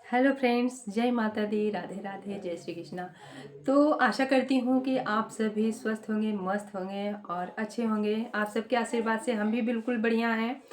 Hello friends, जय माता दी, राधे राधे, जय श्री कृष्णा। तो आशा करती हूँ कि आप सभी स्वस्थ होंगे, मस्त होंगे और अच्छे होंगे। आप सबके आशीर्वाद से हम भी बिल्कुल बढ़िया हैं।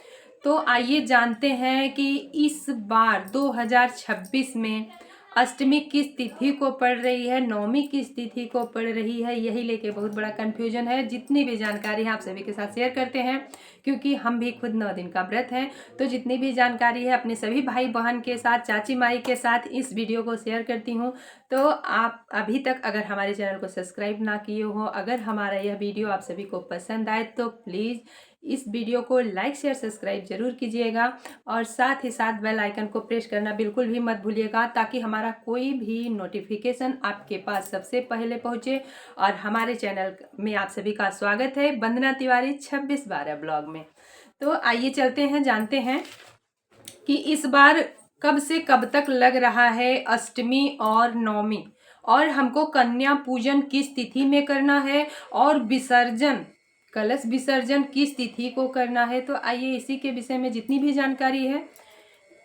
तो आइए जानते हैं कि इस बार 2026 में अष्टमी किस तिथि को पड़ रही है, नवमी किस तिथि को पड़ रही है, यही लेके बहुत बड़ा कन्फ्यूजन है। जितनी भी जानकारी है आप सभी के साथ शेयर करते हैं, क्योंकि हम भी खुद 9 दिन का व्रत हैं। तो जितनी भी जानकारी है अपने सभी भाई बहन के साथ, चाची माई के साथ इस वीडियो को शेयर करती हूँ। तो आप अभी तक अगर हमारे चैनल को सब्सक्राइब ना किए हो, अगर हमारा यह वीडियो आप सभी को पसंद आए तो प्लीज़ इस वीडियो को लाइक शेयर सब्सक्राइब जरूर कीजिएगा और साथ ही साथ बेल आइकन को प्रेस करना बिल्कुल भी मत भूलिएगा, ताकि हमारा कोई भी नोटिफिकेशन आपके पास सबसे पहले पहुंचे। और हमारे चैनल में आप सभी का स्वागत है वंदना तिवारी 26/12 ब्लॉग में। तो आइए चलते हैं, जानते हैं कि इस बार कब से कब तक लग रहा है अष्टमी और नवमी, और हमको कन्या पूजन किस तिथि में करना है और विसर्जन, कलश विसर्जन किस तिथि को करना है। तो आइए इसी के विषय में जितनी भी जानकारी है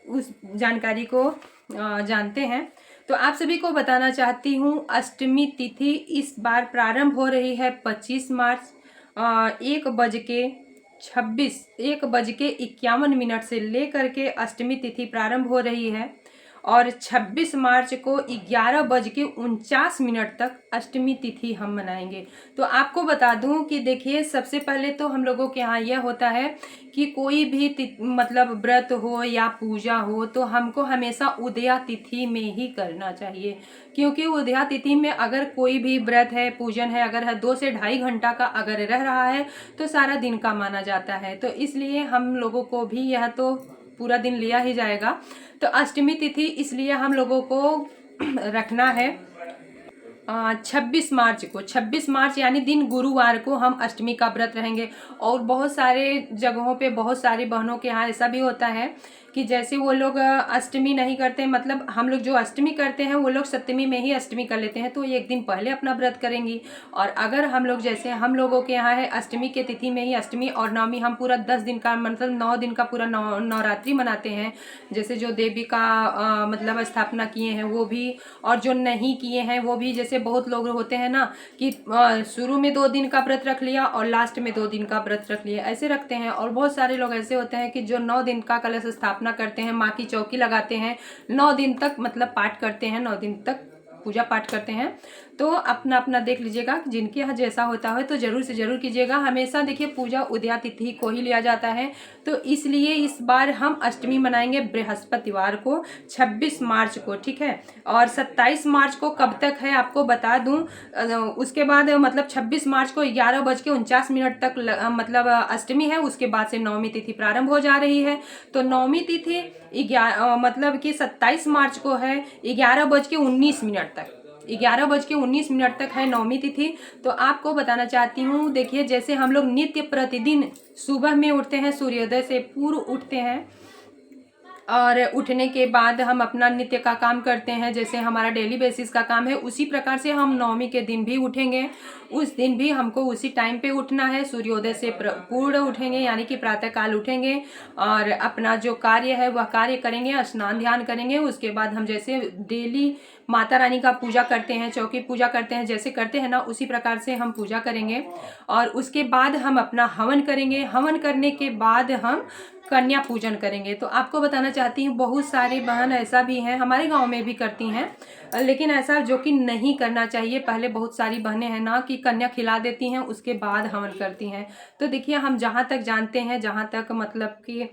उस जानकारी को जानते हैं। तो आप सभी को बताना चाहती हूँ, अष्टमी तिथि इस बार प्रारंभ हो रही है 25 मार्च 1:51 से लेकर के अष्टमी तिथि प्रारंभ हो रही है और 26 मार्च को 11:49 तक अष्टमी तिथि हम मनाएंगे। तो आपको बता दूं कि देखिए, सबसे पहले तो हम लोगों के यहाँ यह होता है कि कोई भी मतलब व्रत हो या पूजा हो तो हमको हमेशा उदया तिथि में ही करना चाहिए, क्योंकि उदया तिथि में अगर कोई भी व्रत है, पूजन है, अगर है 2 से ढाई घंटा का अगर रह रहा है तो सारा दिन का माना जाता है। तो इसलिए हम लोगों को भी यह तो पूरा दिन लिया ही जाएगा। तो अष्टमी तिथि इसलिए हम लोगों को रखना है 26 मार्च को। 26 मार्च यानी दिन गुरुवार को हम अष्टमी का व्रत रहेंगे। और बहुत सारे जगहों पे, बहुत सारी बहनों के यहाँ ऐसा भी होता है कि जैसे वो लोग अष्टमी नहीं करते, मतलब हम लोग जो अष्टमी करते हैं वो लोग सप्तमी में ही अष्टमी कर लेते हैं, तो एक दिन पहले अपना व्रत करेंगी। और अगर हम लोग, जैसे हम लोगों के यहाँ है अष्टमी के तिथि में ही अष्टमी और नवमी, हम पूरा 10 दिन का, मतलब 9 दिन का पूरा नवरात्रि मनाते हैं। जैसे जो देवी का मतलब स्थापना किए हैं वो भी, और जो नहीं किए हैं वो भी। जैसे बहुत लोग होते हैं ना कि शुरू में 2 दिन का व्रत रख लिया और लास्ट में 2 दिन का व्रत रख लिया, ऐसे रखते हैं। और बहुत सारे लोग ऐसे होते हैं कि जो 9 दिन का कलश स्थापना करते हैं, माँ की चौकी लगाते हैं, 9 दिन तक मतलब पाठ करते हैं, 9 दिन तक पूजा पाठ करते हैं। तो अपना अपना देख लीजिएगा, जिनके यहाँ जैसा होता है तो जरूर से जरूर कीजिएगा। हमेशा देखिए पूजा उदया तिथि को ही लिया जाता है, तो इसलिए इस बार हम अष्टमी मनाएंगे बृहस्पतिवार को 26 मार्च को, ठीक है। और 27 मार्च को कब तक है आपको बता दूं, उसके बाद मतलब 26 मार्च को 11:49 तक मतलब अष्टमी है। उसके बाद से नवमी तिथि प्रारंभ हो जा रही है। तो नवमी तिथि मतलब कि 27 मार्च को है 11:19 तक, 11:19 तक है नवमी तिथि। तो आपको बताना चाहती हूँ, देखिए जैसे हम लोग नित्य प्रतिदिन सुबह में उठते हैं, सूर्योदय से पूर्व उठते हैं और उठने के बाद हम अपना नित्य का काम करते हैं, जैसे हमारा डेली बेसिस का काम है, उसी प्रकार से हम नवमी के दिन भी उठेंगे। उस दिन भी हमको उसी टाइम पे उठना है, सूर्योदय से पूर्व उठेंगे, यानी कि प्रातः काल उठेंगे और अपना जो कार्य है वह कार्य करेंगे, स्नान ध्यान करेंगे। उसके बाद हम जैसे डेली माता रानी का पूजा करते हैं, चौकी पूजा करते हैं, जैसे करते हैं ना उसी प्रकार से हम पूजा करेंगे। और उसके बाद हम अपना हवन करेंगे। हवन करने के बाद हम कन्या पूजन करेंगे। तो आपको बताना चाहती हूँ, बहुत सारी बहन ऐसा भी हैं, हमारे गांव में भी करती हैं, लेकिन ऐसा जो कि नहीं करना चाहिए। पहले बहुत सारी बहनें हैं ना कि कन्या खिला देती हैं, उसके बाद हवन करती हैं। तो देखिए, हम जहाँ तक जानते हैं, जहाँ तक मतलब कि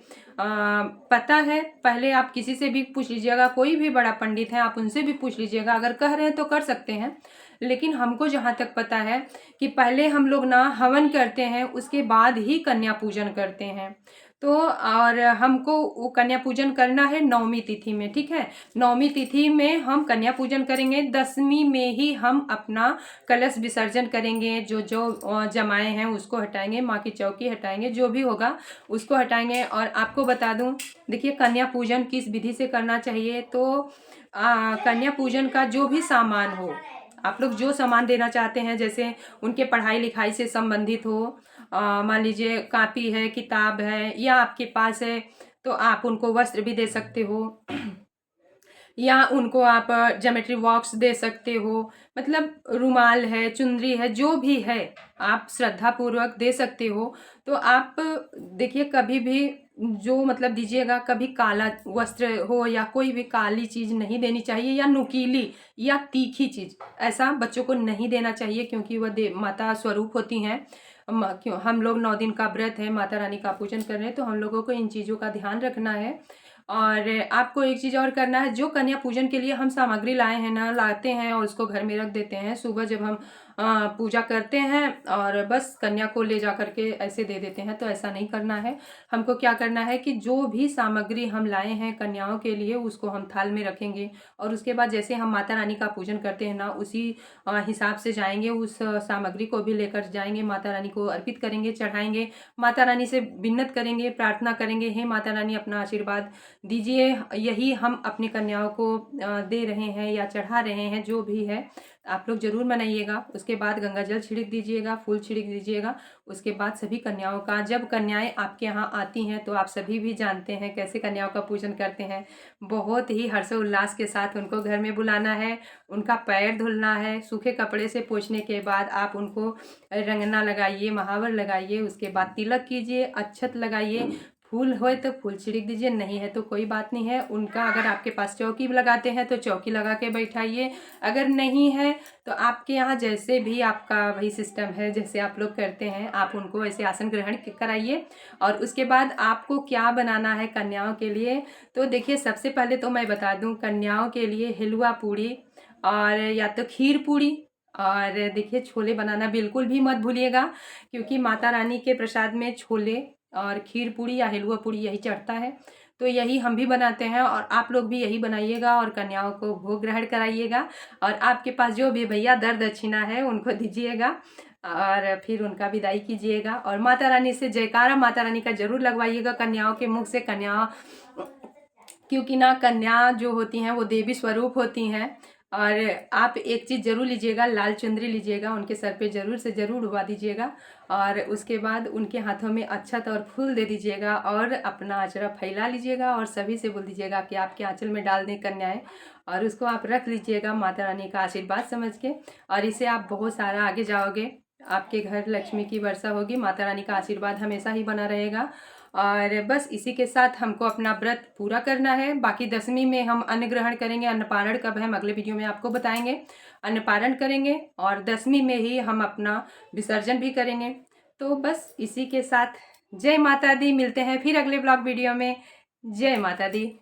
पता है, पहले आप किसी से भी पूछ लीजिएगा, कोई भी बड़ा पंडित है आप उनसे भी पूछ लीजिएगा, अगर कह रहे हैं तो कर सकते हैं। लेकिन हमको जहाँ तक पता है कि पहले हम लोग ना हवन करते हैं, उसके बाद ही कन्या पूजन करते हैं। तो और हमको वो कन्या पूजन करना है नवमी तिथि में, ठीक है। नवमी तिथि में हम कन्या पूजन करेंगे, 10वीं में ही हम अपना कलश विसर्जन करेंगे। जो जो जमाए हैं उसको हटाएंगे, माँ की चौकी हटाएंगे, जो भी होगा उसको हटाएंगे। और आपको बता दूं, देखिए कन्या पूजन किस विधि से करना चाहिए। तो कन्या पूजन का जो भी सामान हो, आप लोग जो सामान देना चाहते हैं, जैसे उनके पढ़ाई लिखाई से संबंधित हो, मान लीजिए कापी है, किताब है, या आपके पास है तो आप उनको वस्त्र भी दे सकते हो। या उनको आप ज्योमेट्री बॉक्स दे सकते हो, मतलब रुमाल है, चुनरी है, जो भी है आप श्रद्धापूर्वक दे सकते हो। तो आप देखिए कभी भी जो मतलब दीजिएगा, कभी काला वस्त्र हो या कोई भी काली चीज़ नहीं देनी चाहिए, या नुकीली या तीखी चीज़ ऐसा बच्चों को नहीं देना चाहिए, क्योंकि वह माता स्वरूप होती हैं। क्यों हम लोग 9 दिन का व्रत है, माता रानी का पूजन कर रहे हैं, तो हम लोगों को इन चीज़ों का ध्यान रखना है। और आपको एक चीज़ और करना है, जो कन्या पूजन के लिए हम सामग्री लाए हैं ना, लाते हैं और उसको घर में रख देते हैं। सुबह जब हम पूजा करते हैं और बस कन्या को ले जा करके ऐसे दे देते हैं, तो ऐसा नहीं करना है। हमको क्या करना है कि जो भी सामग्री हम लाए हैं कन्याओं के लिए, उसको हम थाल में रखेंगे, और उसके बाद जैसे हम माता रानी का पूजन करते हैं ना, उसी हिसाब से जाएंगे, उस सामग्री को भी लेकर जाएंगे, माता रानी को अर्पित करेंगे, चढ़ाएंगे, माता रानी से विन्नत करेंगे, प्रार्थना करेंगे, हे माता रानी अपना आशीर्वाद दीजिए, यही हम अपनी कन्याओं को दे रहे हैं या चढ़ा रहे हैं, जो भी है आप लोग ज़रूर मनाइएगा। उसके बाद गंगा जल छिड़क दीजिएगा, फूल छिड़क दीजिएगा। उसके बाद सभी कन्याओं का, जब कन्याएं आपके यहाँ आती हैं तो आप सभी भी जानते हैं कैसे कन्याओं का पूजन करते हैं। बहुत ही हर्षोल्लास के साथ उनको घर में बुलाना है, उनका पैर धुलना है, सूखे कपड़े से पोंछने के बाद आप उनको रंगना लगाइए, महावर लगाइए, उसके बाद तिलक कीजिए, अक्षत लगाइए, फूल होए तो फूल छिड़क दीजिए, नहीं है तो कोई बात नहीं है। उनका अगर आपके पास चौकी लगाते हैं तो चौकी लगा के बैठाइए, अगर नहीं है तो आपके यहाँ जैसे भी आपका वही सिस्टम है, जैसे आप लोग करते हैं, आप उनको ऐसे आसन ग्रहण कराइए। और उसके बाद आपको क्या बनाना है कन्याओं के लिए, तो देखिए सबसे पहले तो मैं बता दूं, कन्याओं के लिए हलवा पूड़ी और या तो खीर पूड़ी, और देखिए छोले बनाना बिल्कुल भी मत भूलिएगा, क्योंकि माता रानी के प्रसाद में छोले और खीर पूड़ी या हलवा पूड़ी यही चढ़ता है। तो यही हम भी बनाते हैं, और आप लोग भी यही बनाइएगा और कन्याओं को भोग ग्रहण कराइएगा। और आपके पास जो भी भैया दर दक्षिणा है उनको दीजिएगा, और फिर उनका विदाई कीजिएगा। और माता रानी से जयकारा माता रानी का जरूर लगवाइएगा कन्याओं के मुख से। कन्या, क्योंकि ना कन्या जो होती हैं वो देवी स्वरूप होती हैं। और आप एक चीज़ ज़रूर लीजिएगा, लाल चुंदरी लीजिएगा, उनके सर पे ज़रूर से ज़रूर उड़वा दीजिएगा, और उसके बाद उनके हाथों में अक्षत और फूल दे दीजिएगा, और अपना आचरा फैला लीजिएगा, और सभी से बोल दीजिएगा कि आपके आंचल में डाल दें कन्याएं, और उसको आप रख लीजिएगा माता रानी का आशीर्वाद समझ के। और इसे आप बहुत सारा आगे जाओगे, आपके घर लक्ष्मी की वर्षा होगी, माता रानी का आशीर्वाद हमेशा ही बना रहेगा। और बस इसी के साथ हमको अपना व्रत पूरा करना है। बाकी 10वीं में हम अन्न ग्रहण करेंगे, अन्नपारण कब है हम अगले वीडियो में आपको बताएंगे। अन्नपारण करेंगे और 10वीं में ही हम अपना विसर्जन भी करेंगे। तो बस इसी के साथ जय माता दी, मिलते हैं फिर अगले ब्लॉग वीडियो में। जय माता दी।